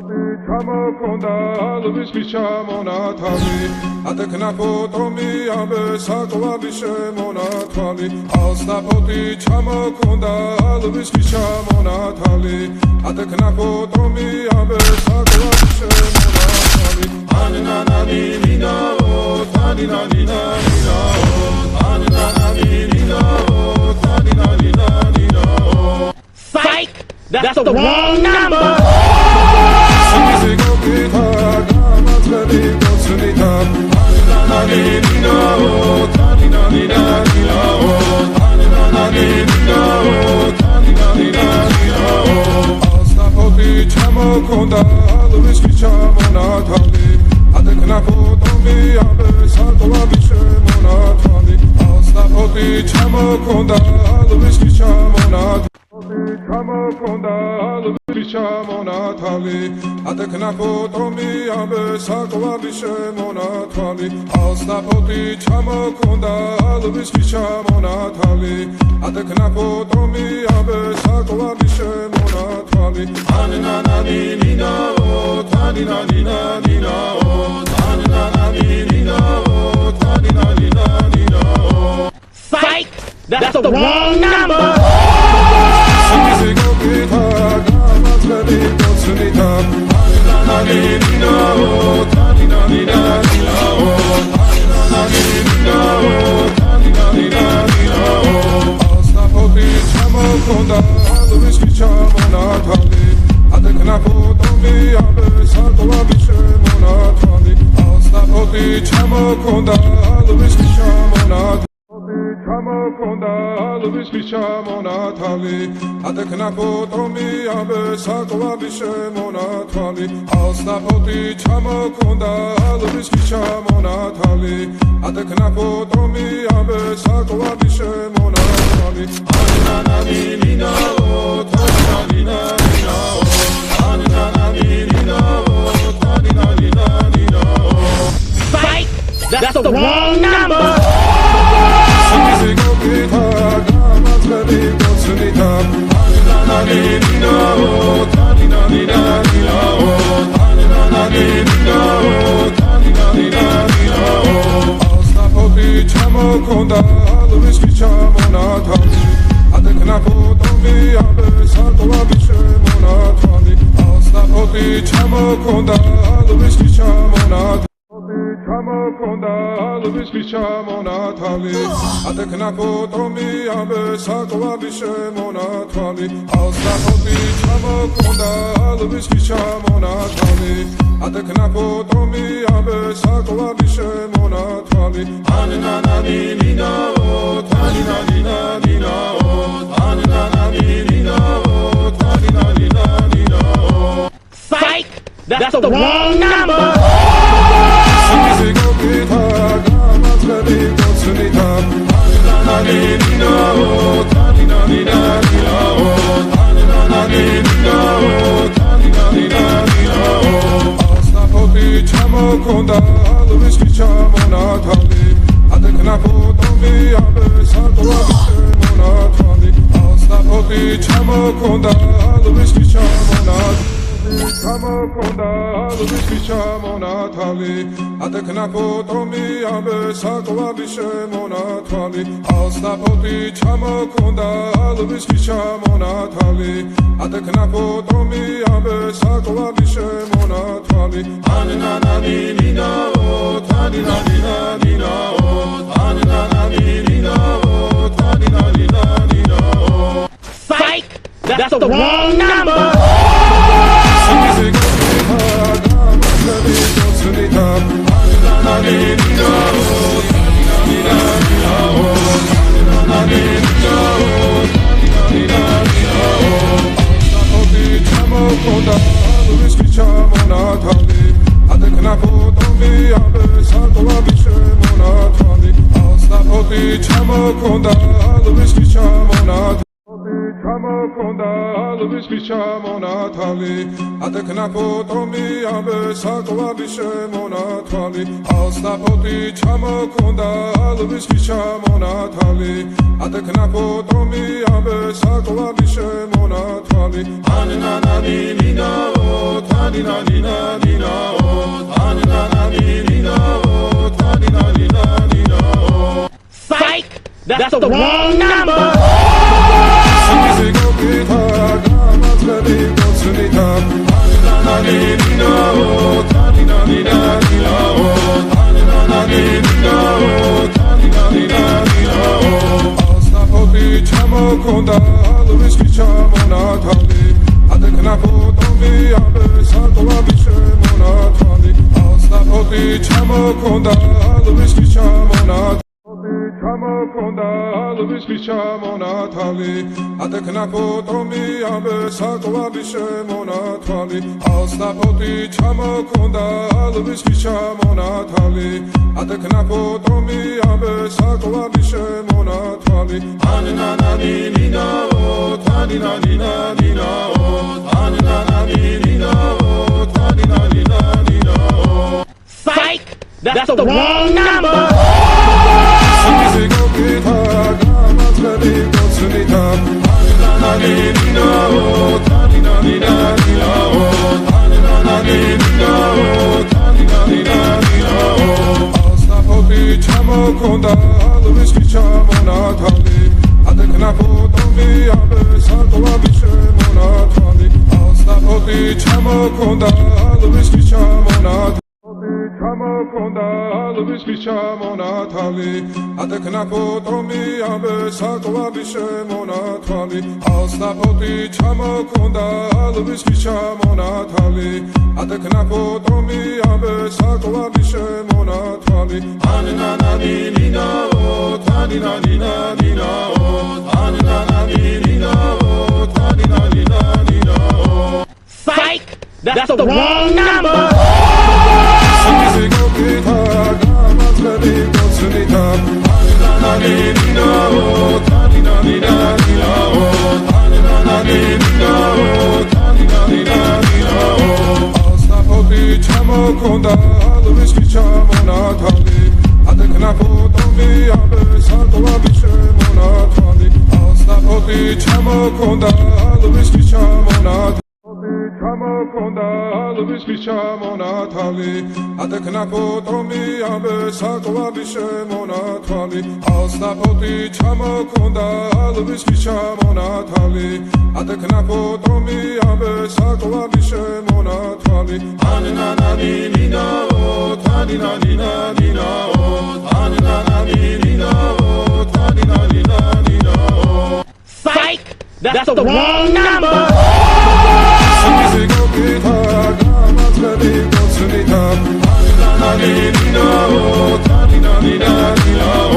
ჩამოქონდა ალვის მიშამონათალი ატექნა ფოტომი ამბე საკვალი შემონათვალი ალსნაფოთი ჩამოქონდა ალვის მიშამონათალი ატექნა ფოტომი ამბე საკვალი შემონათვალი ანანანინინაო თანინანინანინაო ანანანინინაო თანინანინანინაო Psych! That's the wrong number! ჩამოქონდა ალვის მიშამონათალი ატექნა ფოტომი ამბე საკვალი შემონათვალი ალსნაფოთი ჩამოქონდა ალვის მიშამონათალი ჩამოქონდა ალვის მიშამონათალი ატექნა ფოტომი ამბე საკვალი შემონათვალი ალსნაფოთი ჩამოქონდა ალვის მიშამონათალი ატექნა ფოტომი ამბე საკვალი შემონათვალი ანანანინინაო თანინანინანინაო ანანანინინაო თანინანინანინაო Psych! That's the wrong number! ჩამოქონდა ალვის მიშამონათალი ატექნა ფოტომი ამბე საკვალი შემონათვალი ალსნაფოთი ჩამოქონდა ალვის მიშამონათალი ჩამოქონდა ალვის მიშამონათალი ატექნა ფოტომი ამბე საკვალი შემონათვალი ალსნაფოთი ჩამოქონდა ალვის მიშამონათალი ატექნა ფოტომი ამბე საკვალი შემონათვალი ანანანინინაო თანინანინანინაო ანანანინინაო თანინანინანინაო Psych! That's the wrong number! ჩამოქონდა ალვის მიშამონათალი ატექნა ფოტომი ამბე საკვალი შემონათვალი ალსნაფოთი ჩამოქონდა ალვის მიშამონათალი ჩამოქონდა ალვის მიშამონათალი ატექნა ფოტომი ამბე საკვალი შემონათვალი ალსნაფოთი ჩამოქონდა ალვის მიშამონათალი ატექნა ფოტომი ამბე საკვალი შემონათვალი ანანანინინაო თანინანინანინაო ანანანინინაო თანინანინანინაო Psych! That's the wrong number! ჩამოქონდა ალვის მიშამონათალი ატექნა ფოტომი ამბე საკვალი შემონათვალი ალსნაფოთი ჩამოქონდა ალვის მიშამონათალი ჩამოქონდა ალვის მიშამონათალი ატექნა ფოტომი ამბე საკვალი შემონათვალი ალსნაფოთი ჩამოქონდა ალვის მიშამონათალი ატექნა ფოტომი ამბე საკვალი შემონათვალი ანანანინინაო თანინანინანინაო ანანანინინაო თანინანინანინაო Psych! That's the wrong number! ჩამოქონდა ალვის მიშამონათალი ატექნა ფოტომი ამბე საკვალი შემონათვალი ალსნაფოთი ჩამოქონდა ალვის მიშამონათალი ჩამოქონდა ალვის მიშამონათალი ატექნა ფოტომი ამბე საკვალი შემონათვალი ალსნაფოთი ჩამოქონდა ალვის მიშამონათალი ატექნა ფოტომი ამბე საკვალი შემონათვალი ანანანინინაო tanina nina nina oh tanina nina oh tanina nina oh Psych! That's the wrong number! Sigo guitar gamatli gosunita tanina nina oh tanina nina nina oh tanina nina oh tanina nina oh Astapoti chamo konda luis chamo thali adekna potomi abe satwa bishe mona thali Astapoti chamo konda luis chamo Chamo konda luis chamo thali adekna potomi abe satwa bishe mona thali Astapoti chamo konda luis chamo thali adekna potomi abe satwa bishe mona thali tanina nina oh tanina nina oh tanina nina oh tanina nina oh Psych! That's the wrong number! Sigo guitar gamatli gosunita tanina nina oh tanina nina oh tanina nina oh tanina nina oh Astapoti chamo konda luis chamo thali adekna potomi abe satwa bishe mona thali Astapoti chamo konda luis chamo Chamo konda luis chamo thali adekna potomi abe satwa bishe mona thali Astapoti chamo konda luis chamo thali adekna potomi abe satwa bishe mona thali tanina nina oh tanina nina oh tanina nina oh tanina nina oh Psych! That's the wrong number! Sigo guitar gamatli gosunita tanina nina oh tanina nina oh tanina nina oh tanina nina oh Astapoti chamo konda luis chamo thali adekna potomi abe satwa bishe mona thali Astapoti chamo konda luis chamo Chamo konda luis chamo thali adekna potomi abe satwa bishe mona thali Astapoti chamo konda luis chamo thali adekna potomi abe satwa bishe mona thali tanina nina oh tanina nina oh tanina nina oh tanina nina oh Psych! That's the wrong number! Sigo guitar gamatli gosunita tanina nina oh tanina nina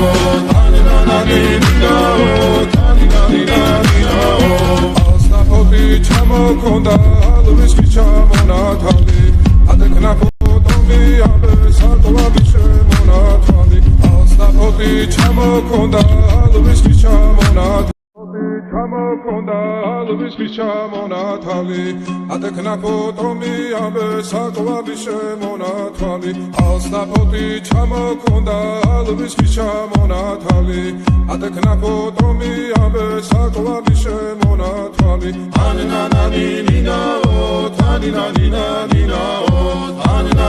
oh tanina nina oh tanina nina oh Astapoti chamo konda luis chamo thali adekna potomi abe satwa bishe mona thali Astapoti chamo konda luis chamo Chamo konda luis chamo thali adekna potomi abe satwa bishe mona thali Astapoti chamo konda luis chamo thali adekna potomi abe satwa bishe mona thali tanina nina oh tanina nina oh tanina